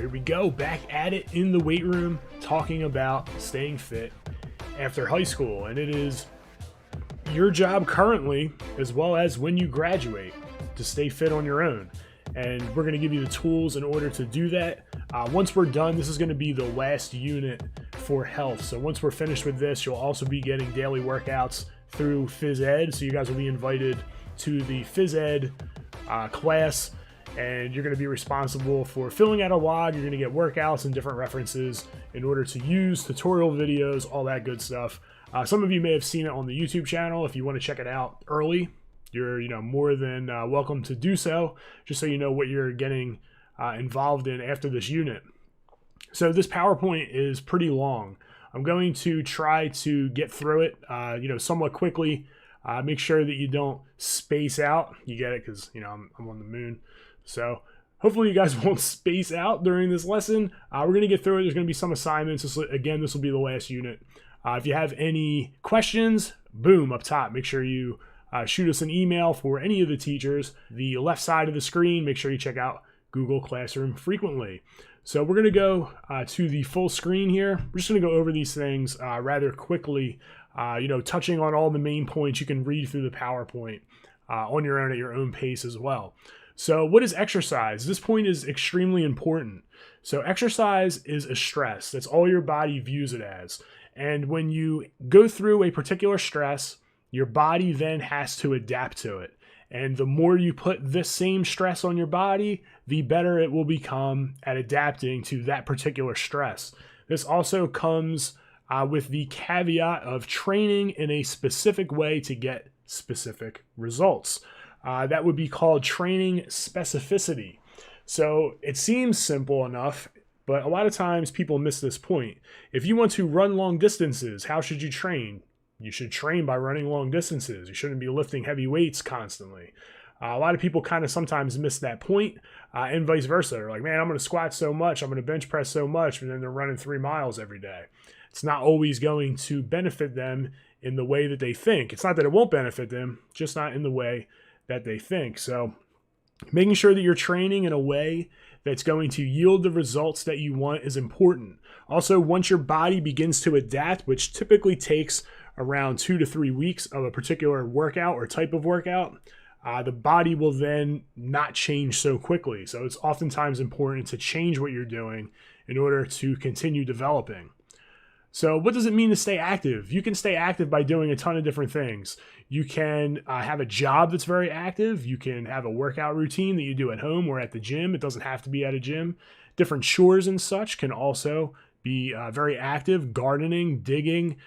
here we go, back at it in the weight room, talking about staying fit after high school. And it is your job currently, as well as when you graduate, to stay fit on your own. And we're going to give you the tools in order to do that. Once we're done, this is going to be the last unit for health. So once we're finished with this, you'll also be getting daily workouts through phys ed. So you guys will be invited to the phys ed class, and you're going to be responsible for filling out a log. You're going to get workouts and different references in order to use, tutorial videos, all that good stuff. Some of you may have seen it on the YouTube channel. If you want to check it out early, you're more than welcome to do so, just so you know what you're getting involved in after this unit. So this PowerPoint is pretty long. I'm going to try to get through it somewhat quickly. Make sure that you don't space out. You get it, because I'm on the moon. So hopefully you guys won't space out during this lesson. We're going to get through it. There's going to be some assignments. This will be the last unit. If you have any questions, boom, up top, make sure you shoot us an email for any of the teachers. The left side of the screen, make sure you check out Google Classroom frequently. So we're going to go to the full screen here. We're just going to go over these things rather quickly, touching on all the main points. You can read through the PowerPoint on your own at your own pace as well. So what is exercise? This point is extremely important. So exercise is a stress. That's all your body views it as. And when you go through a particular stress, your body then has to adapt to it. And the more you put this same stress on your body, the better it will become at adapting to that particular stress. This also comes with the caveat of training in a specific way to get specific results. That would be called training specificity. So it seems simple enough, but a lot of times people miss this point. If you want to run long distances, how should you train? You should train by running long distances. You shouldn't be lifting heavy weights constantly. A lot of people kind of sometimes miss that point, and vice versa. They're like, man, I'm going to squat so much, I'm going to bench press so much, and then they're running 3 miles every day. It's not always going to benefit them in the way that they think. It's not that it won't benefit them, just not in the way that they think. So making sure that you're training in a way that's going to yield the results that you want is important. Also, once your body begins to adapt, which typically takes around 2 to 3 weeks of a particular workout or type of workout, the body will then not change so quickly. So it's oftentimes important to change what you're doing in order to continue developing. So what does it mean to stay active? You can stay active by doing a ton of different things. You can have a job that's very active. You can have a workout routine that you do at home or at the gym. It doesn't have to be at a gym. Different chores and such can also be very active. Gardening, digging,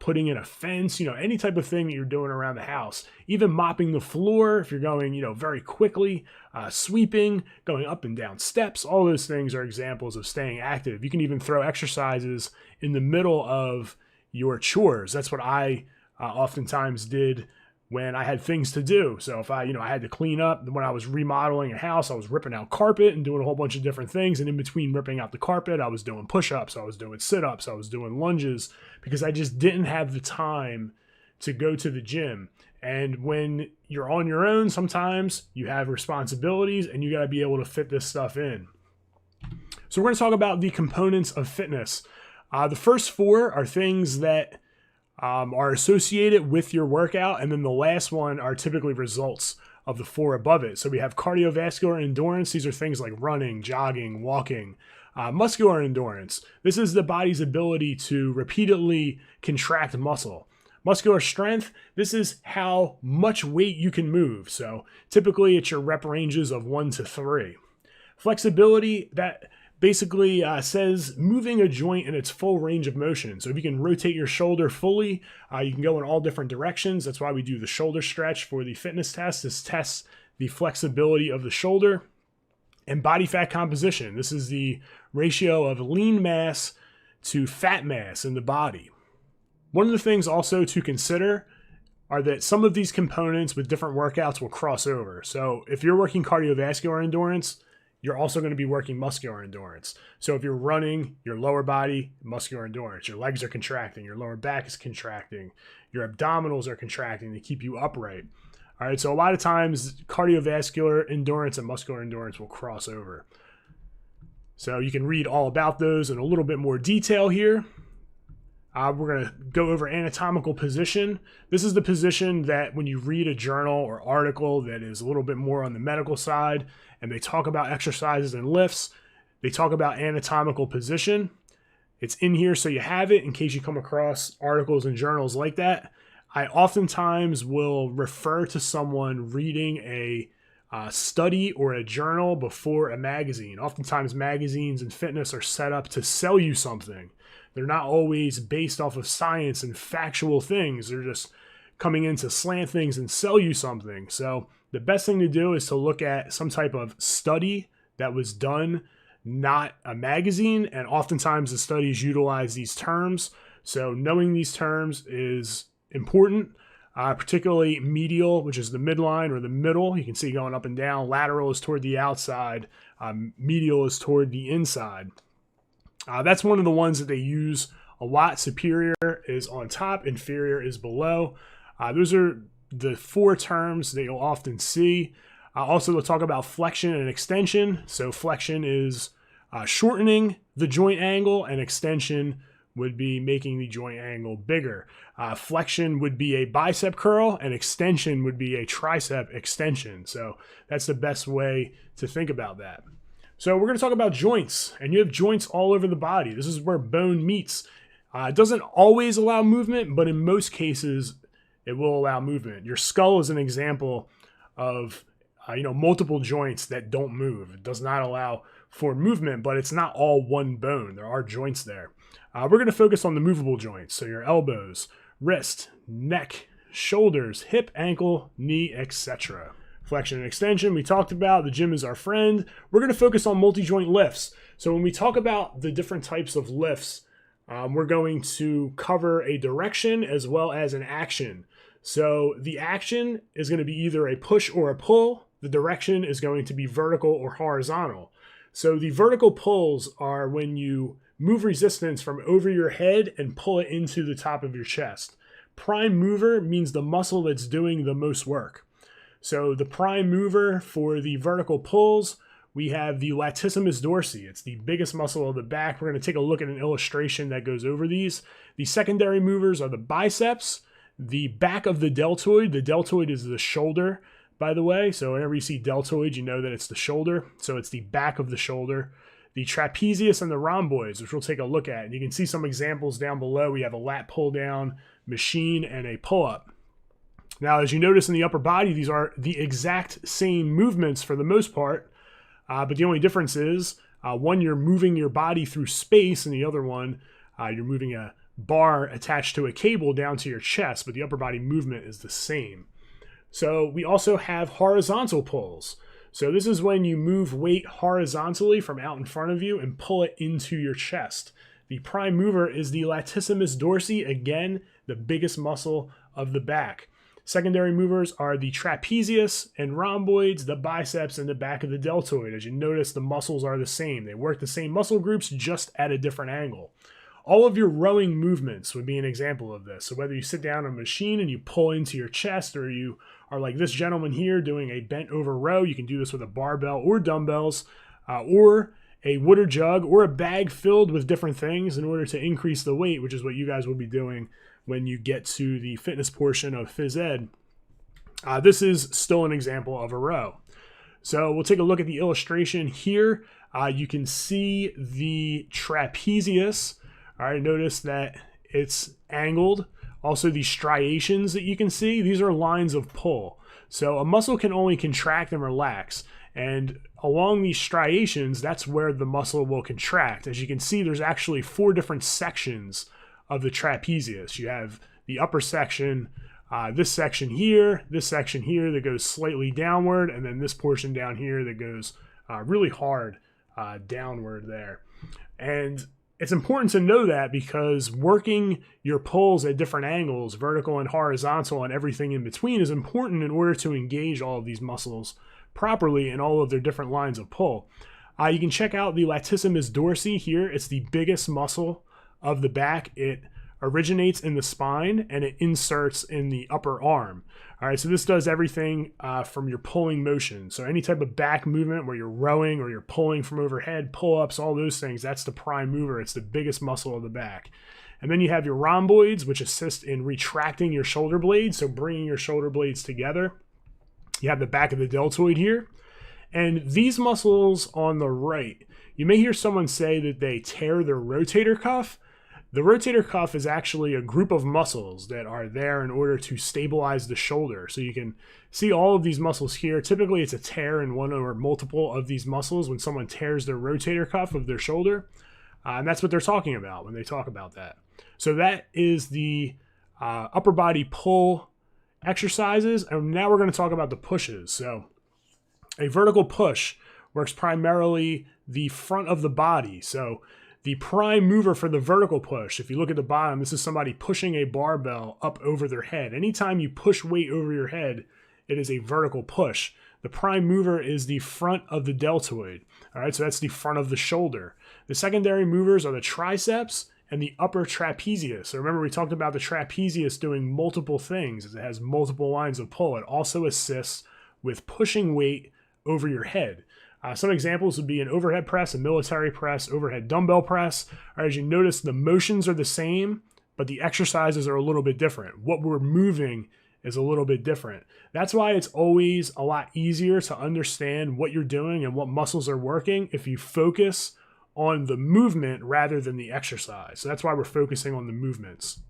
putting in a fence, any type of thing that you're doing around the house. Even mopping the floor if you're going, very quickly, sweeping, going up and down steps. All those things are examples of staying active. You can even throw exercises in the middle of your chores. That's what I oftentimes did when I had things to do. So if I had to clean up, when I was remodeling a house, I was ripping out carpet and doing a whole bunch of different things. And in between ripping out the carpet, I was doing push-ups, I was doing sit-ups, I was doing lunges, because I just didn't have the time to go to the gym. And when you're on your own, sometimes you have responsibilities and you got to be able to fit this stuff in. So we're going to talk about the components of fitness. The first 4 are things that are associated with your workout, and then the last one are typically results of the 4 above it. So we have cardiovascular endurance. These are things like running, jogging, walking. Muscular endurance. This is the body's ability to repeatedly contract muscle. Muscular strength. This is how much weight you can move. So typically it's your rep ranges of 1 to 3. Flexibility, that basically says moving a joint in its full range of motion. So if you can rotate your shoulder fully, you can go in all different directions. That's why we do the shoulder stretch for the fitness test. This tests the flexibility of the shoulder. And body fat composition. This is the ratio of lean mass to fat mass in the body. One of the things also to consider are that some of these components with different workouts will cross over. So if you're working cardiovascular endurance, you're also going to be working muscular endurance. So if you're running, your lower body, muscular endurance, your legs are contracting, your lower back is contracting, your abdominals are contracting to keep you upright. All right, so a lot of times cardiovascular endurance and muscular endurance will cross over. So you can read all about those in a little bit more detail here. We're going to go over anatomical position. This is the position that when you read a journal or article that is a little bit more on the medical side and they talk about exercises and lifts, they talk about anatomical position. It's in here so you have it in case you come across articles and journals like that. I oftentimes will refer to someone reading a study or a journal before a magazine. Oftentimes magazines and fitness are set up to sell you something. They're not always based off of science and factual things. They're just coming in to slant things and sell you something. So the best thing to do is to look at some type of study that was done, not a magazine. And oftentimes the studies utilize these terms. So knowing these terms is important, particularly medial, which is the midline or the middle. You can see going up and down. Lateral is toward the outside. Medial is toward the inside. That's one of the ones that they use a lot. Superior is on top, inferior is below. Those are the 4 terms that you'll often see. Also, they'll talk about flexion and extension. So flexion is shortening the joint angle, and extension would be making the joint angle bigger. Flexion would be a bicep curl, and extension would be a tricep extension. So that's the best way to think about that. So we're going to talk about joints, and you have joints all over the body. This is where bone meets. It doesn't always allow movement, but in most cases, it will allow movement. Your skull is an example of multiple joints that don't move. It does not allow for movement, but it's not all one bone. There are joints there. We're going to focus on the movable joints. So your elbows, wrist, neck, shoulders, hip, ankle, knee, etc. Flexion and extension, we talked about. The gym is our friend. We're going to focus on multi-joint lifts. So when we talk about the different types of lifts, we're going to cover a direction as well as an action. So the action is going to be either a push or a pull. The direction is going to be vertical or horizontal. So the vertical pulls are when you move resistance from over your head and pull it into the top of your chest. Prime mover means the muscle that's doing the most work. So the prime mover for the vertical pulls, we have the latissimus dorsi. It's the biggest muscle of the back. We're going to take a look at an illustration that goes over these. The secondary movers are the biceps, the back of the deltoid. The deltoid is the shoulder, by the way. So whenever you see deltoid, you know that it's the shoulder. So it's the back of the shoulder. The trapezius and the rhomboids, which we'll take a look at. And you can see some examples down below. We have a lat pull down machine and a pull-up. Now, as you notice in the upper body, these are the exact same movements for the most part, but the only difference is one, you're moving your body through space, and the other one, you're moving a bar attached to a cable down to your chest, but the upper body movement is the same. So we also have horizontal pulls. So this is when you move weight horizontally from out in front of you and pull it into your chest. The prime mover is the latissimus dorsi, again, the biggest muscle of the back. Secondary movers are the trapezius and rhomboids, the biceps, and the back of the deltoid. As you notice, the muscles are the same. They work the same muscle groups, just at a different angle. All of your rowing movements would be an example of this. So whether you sit down on a machine and you pull into your chest, or you are like this gentleman here doing a bent over row, you can do this with a barbell or dumbbells, or a water jug or a bag filled with different things in order to increase the weight, which is what you guys will be doing when you get to the fitness portion of phys ed. This is still an example of a row. So we'll take a look at the illustration here. You can see the trapezius. All right, notice that it's angled. Also, the striations that you can see, these are lines of pull. So a muscle can only contract and relax. And along these striations, that's where the muscle will contract. As you can see, there's actually 4 different sections of the trapezius. You have the upper section, this section here that goes slightly downward, and then this portion down here that goes really hard downward there. And it's important to know that because working your pulls at different angles, vertical and horizontal and everything in between, is important in order to engage all of these muscles properly in all of their different lines of pull. You can check out the latissimus dorsi here. It's the biggest muscle of the back. It originates in the spine and it inserts in the upper arm. All right, so this does everything from your pulling motion. So any type of back movement where you're rowing or you're pulling from overhead, pull-ups, all those things, that's the prime mover. It's the biggest muscle of the back. And then you have your rhomboids, which assist in retracting your shoulder blades, so bringing your shoulder blades together. You have the back of the deltoid here. And these muscles on the right, you may hear someone say that they tear their rotator cuff. The rotator cuff is actually a group of muscles that are there in order to stabilize the shoulder. So you can see all of these muscles here. Typically, it's a tear in one or multiple of these muscles when someone tears their rotator cuff of their shoulder. And that's what they're talking about when they talk about that. So that is the upper body pull exercises. And now we're going to talk about the pushes. So a vertical push works primarily the front of the body. So the prime mover for the vertical push, if you look at the bottom, this is somebody pushing a barbell up over their head. Anytime you push weight over your head, it is a vertical push. The prime mover is the front of the deltoid. All right, so that's the front of the shoulder. The secondary movers are the triceps and the upper trapezius. So remember, we talked about the trapezius doing multiple things. It has multiple lines of pull. It also assists with pushing weight over your head. Some examples would be an overhead press, a military press, overhead dumbbell press. As you notice, the motions are the same, but the exercises are a little bit different. What we're moving is a little bit different. That's why it's always a lot easier to understand what you're doing and what muscles are working if you focus on the movement rather than the exercise. So that's why we're focusing on the movements.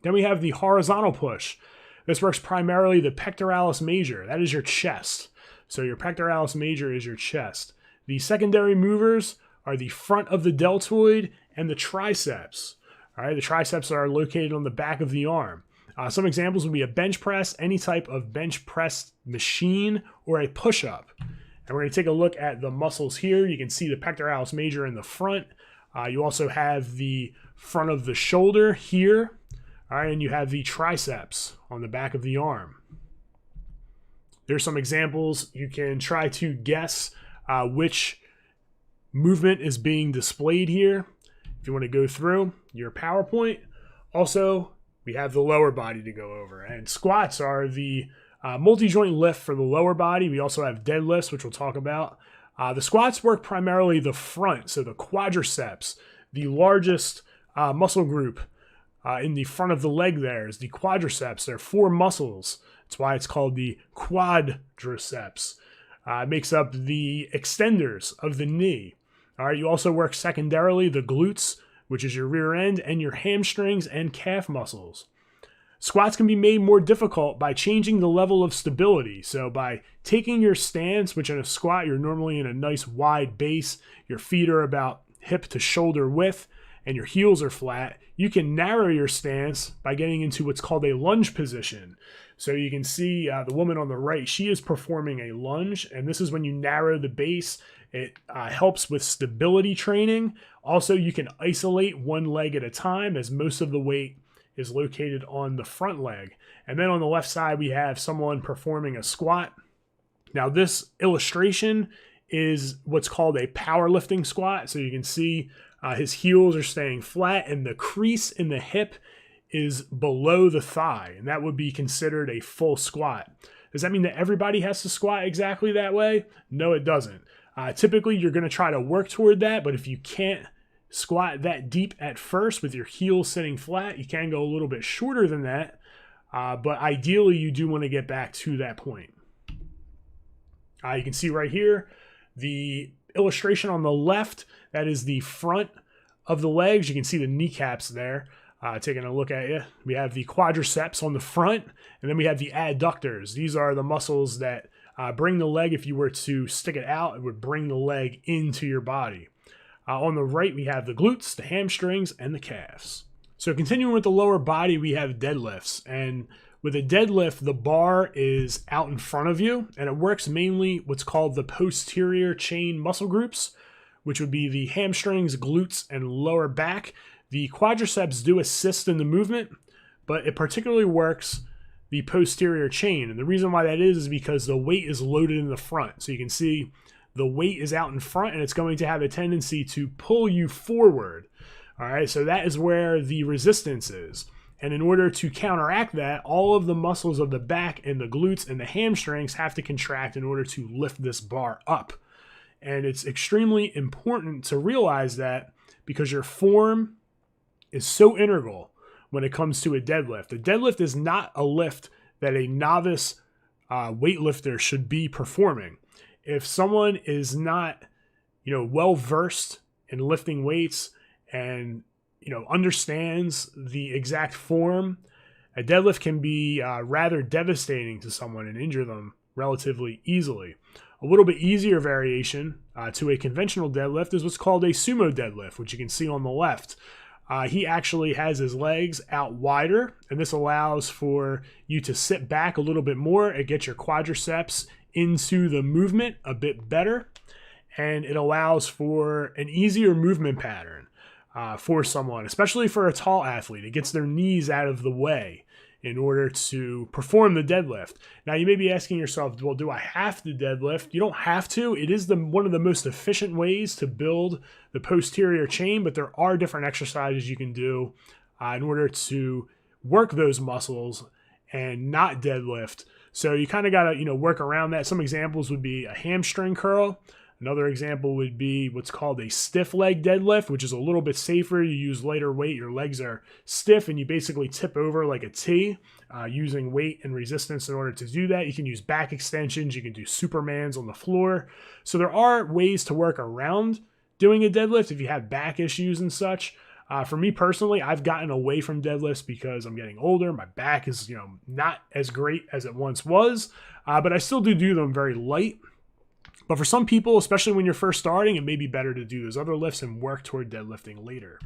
Then we have the horizontal push. This works primarily the pectoralis major. That is your chest. So your pectoralis major is your chest. The secondary movers are the front of the deltoid and the triceps. All right, the triceps are located on the back of the arm. Some examples would be a bench press, any type of bench press machine, or a push-up. And we're going to take a look at the muscles here. You can see the pectoralis major in the front. You also have the front of the shoulder here. All right, and you have the triceps on the back of the arm. There's some examples. You can try to guess which movement is being displayed here. If you want to go through your PowerPoint. Also, we have the lower body to go over. And squats are the multi-joint lift for the lower body. We also have deadlifts, which we'll talk about. The squats work primarily the front, so the quadriceps, the largest muscle group in the front of the leg there is the quadriceps. There are 4 muscles. That's why it's called the quadriceps. It makes up the extenders of the knee. All right, you also work secondarily the glutes, which is your rear end, and your hamstrings and calf muscles. Squats can be made more difficult by changing the level of stability. So by taking your stance, which in a squat, you're normally in a nice wide base, your feet are about hip to shoulder width, and your heels are flat, you can narrow your stance by getting into what's called a lunge position. So you can see the woman on the right, she is performing a lunge, and this is when you narrow the base. It helps with stability training. Also, you can isolate one leg at a time, as most of the weight is located on the front leg. And then on the left side, we have someone performing a squat. Now, this illustration is what's called a powerlifting squat. So you can see his heels are staying flat, and the crease in the hip is below the thigh, and that would be considered a full squat. Does that mean that everybody has to squat exactly that way? No, it doesn't. Typically, you're going to try to work toward that, but if you can't squat that deep at first with your heels sitting flat, you can go a little bit shorter than that, but ideally, you do want to get back to that point. You can see right here, the illustration on the left, that is the front of the legs. You can see the kneecaps there. Taking a look at you, we have the quadriceps on the front, and then we have the adductors. These are the muscles that bring the leg. If you were to stick it out, it would bring the leg into your body. On the right, we have the glutes, the hamstrings, and the calves. So continuing with the lower body, we have deadlifts. And with a deadlift, the bar is out in front of you, and it works mainly what's called the posterior chain muscle groups, which would be the hamstrings, glutes, and lower back. The quadriceps do assist in the movement, but it particularly works the posterior chain. And the reason why that is because the weight is loaded in the front. So you can see the weight is out in front, and it's going to have a tendency to pull you forward. All right, so that is where the resistance is. And in order to counteract that, all of the muscles of the back and the glutes and the hamstrings have to contract in order to lift this bar up. And it's extremely important to realize that, because your form is so integral when it comes to a deadlift. A deadlift is not a lift that a novice weightlifter should be performing. If someone is not, well versed in lifting weights and understands the exact form, a deadlift can be rather devastating to someone and injure them relatively easily. A little bit easier variation to a conventional deadlift is what's called a sumo deadlift, which you can see on the left. He actually has his legs out wider, and this allows for you to sit back a little bit more and get your quadriceps into the movement a bit better, and it allows for an easier movement pattern for someone, especially for a tall athlete. It gets their knees out of the way in order to perform the deadlift. Now, you may be asking yourself, well, do I have to deadlift? You don't have to. It is one of the most efficient ways to build the posterior chain, but there are different exercises you can do in order to work those muscles and not deadlift. So you kind of got to, work around that. Some examples would be a hamstring curl. Another example would be what's called a stiff leg deadlift, which is a little bit safer. You use lighter weight, your legs are stiff, and you basically tip over like a T using weight and resistance in order to do that. You can use back extensions. You can do Supermans on the floor. So there are ways to work around doing a deadlift if you have back issues and such. For me personally, I've gotten away from deadlifts because I'm getting older. My back is, not as great as it once was, but I still do them very light. But for some people, especially when you're first starting, it may be better to do those other lifts and work toward deadlifting later.